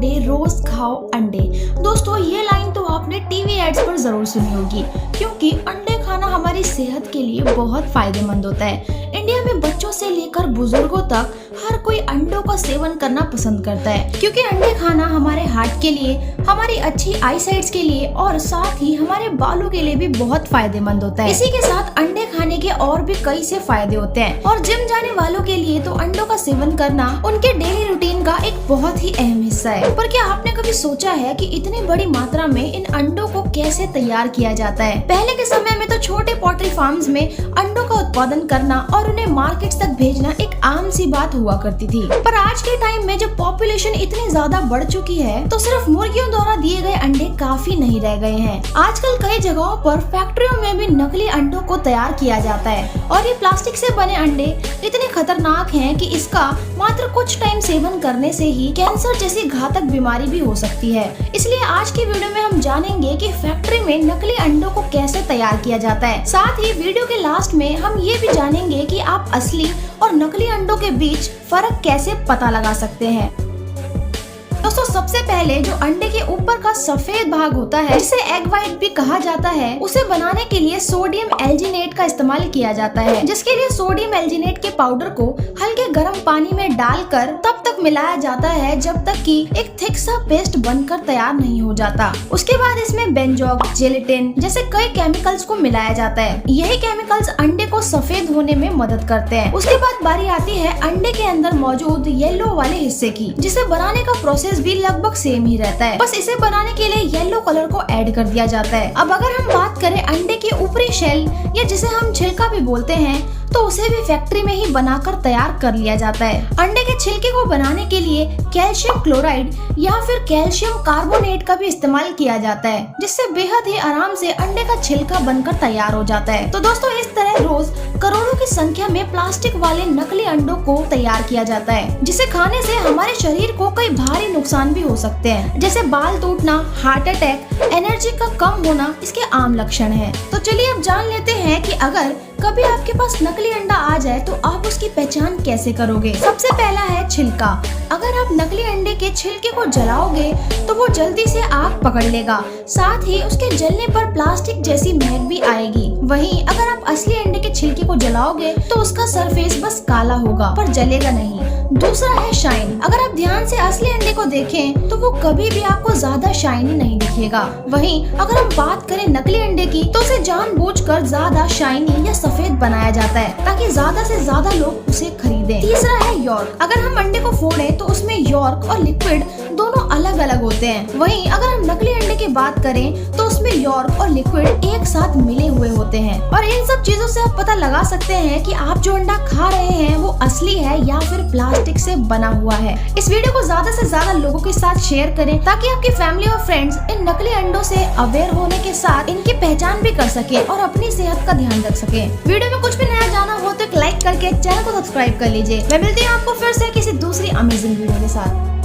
अंडे रोज खाओ अंडे। दोस्तों ये लाइन तो आपने टीवी एड्स पर जरूर सुनी होगी, क्योंकि अंडे खाना हमारी सेहत के लिए बहुत फायदेमंद होता है। इंडिया में बच्चों से लेकर बुजुर्गों तक हर कोई अंडों का सेवन करना पसंद करता है, क्योंकि अंडे खाना हमारे हार्ट के लिए, हमारी अच्छी आई साइट्स के लिए और साथ ही हमारे बालों के लिए भी बहुत फायदेमंद होता है। इसी के साथ अंडे खाने के और भी कई से फायदे होते हैं और जिम जाने वालों के लिए तो अंडों का सेवन करना उनके डेली रूटीन का एक बहुत ही अहम हिस्सा है। पर क्या आपने कभी सोचा है कि इतनी बड़ी मात्रा में इन अंडों को कैसे तैयार किया जाता है? पहले के समय में तो छोटे पोल्ट्री फार्म्स में अंडों का उत्पादन करना और उन्हें मार्केट्स तक भेजना एक आम सी बात हुआ करती थी। पर आज के टाइम में जब पॉपुलेशन इतनी ज्यादा बढ़ चुकी है तो सिर्फ मुर्गियों द्वारा दिए गए अंडे काफी नहीं रह गए हैं। आजकल कई जगहों पर फैक्ट्रियों में भी नकली अंडों को तैयार किया जाता है और ये प्लास्टिक से बने अंडे इतने खतरनाक हैं कि इसका मात्र कुछ टाइम सेवन करने से ही कैंसर जैसी घातक बीमारी भी हो सकती है। इसलिए आज की वीडियो में हम जानेंगे कि फैक्ट्री में नकली अंडों को कैसे तैयार किया जाता है। साथ ही वीडियो के लास्ट में हम ये भी जानेंगे कि आप असली और नकली अंडों के बीच फर्क कैसे पता लगा सकते हैं। दोस्तों सबसे पहले जो अंडे के ऊपर का सफेद भाग होता है, जिसे एग व्हाइट भी कहा जाता है, उसे बनाने के लिए सोडियम एल्जिनेट का इस्तेमाल किया जाता है, जिसके लिए सोडियम एल्जिनेट के पाउडर को हल्के गर्म पानी में डालकर तब तक मिलाया जाता है जब तक कि एक थिक सा पेस्ट बनकर तैयार नहीं हो जाता। उसके बाद इसमें बेंजोक, जेलेटिन जैसे कई केमिकल्स को मिलाया जाता है। यही केमिकल्स अंडे को सफेद होने में मदद करते हैं। उसके बाद बारी आती है अंडे के अंदर मौजूद येलो वाले हिस्से की, जिसे बनाने का प्रोसेस भी लगभग सेम ही रहता है, बस इसे बनाने के लिए येलो कलर को ऐड कर दिया जाता है। अब अगर हम बात करें अंडे के ऊपरी शेल या जिसे हम छिलका भी बोलते हैं, तो उसे भी फैक्ट्री में ही बनाकर तैयार कर लिया जाता है। अंडे के छिलके को बनाने के लिए कैल्शियम क्लोराइड या फिर कैल्शियम कार्बोनेट का भी इस्तेमाल किया जाता है, जिससे बेहद ही आराम से अंडे का छिलका बनकर तैयार हो जाता है। तो दोस्तों इस तरह रोज करोड़ों की संख्या में प्लास्टिक वाले नकली अंडों को तैयार किया जाता है, जिसे खाने से हमारे शरीर को कई भारी नुकसान भी हो सकते हैं, जैसे बाल टूटना, हार्ट अटैक, एनर्जी का कम होना इसके आम लक्षण हैं। तो चलिए अब जान लेते हैं कि अगर कभी आपके पास नकली अंडा आ जाए तो आप उसकी पहचान कैसे करोगे। सबसे पहला है छिलका। अगर आप नकली अंडे के छिलके को जलाओगे तो वो जल्दी से आग पकड़ लेगा, साथ ही उसके जलने पर प्लास्टिक जैसी महक भी आएगी। वहीं अगर आप असली अंडे के छिलके को जलाओगे तो उसका सरफेस बस काला होगा पर जलेगा नहीं। दूसरा है शाइन। अगर आप ध्यान से असली अंडे को देखें तो वो कभी भी आपको ज्यादा शाइनी नहीं दिखेगा। वहीं अगर हम बात करें नकली अंडे की तो उसे जानबूझकर ज्यादा शाइनी या सफेद बनाया जाता है ताकि ज्यादा से ज्यादा लोग उसे खरीदें। तीसरा है यॉर्क। अगर हम अंडे को फोड़ें तो उसमें यॉर्क और लिक्विड दोनों अलग अलग होते हैं। वहीं अगर हम नकली अंडे की बात करें तो उसमें यॉर्क और लिक्विड एक साथ मिले हुए होते हैं। और इन सब चीजों से आप पता लगा सकते हैं कि आप जो अंडा खा रहे हैं वो असली है या फिर प्लास्टिक से बना हुआ है। इस वीडियो को ज्यादा से ज्यादा लोगों के साथ शेयर करें ताकि आपकी फैमिली और फ्रेंड्स इन नकली अंडों से अवेयर होने के साथ इनकी पहचान भी कर सके और अपनी सेहत का ध्यान रख सके। वीडियो में कुछ भी नया जाना हो तो एक लाइक करके चैनल को सब्सक्राइब कर लीजिए। मैं मिलती हूँ आपको फिर से किसी दूसरी अमेजिंग वीडियो के साथ।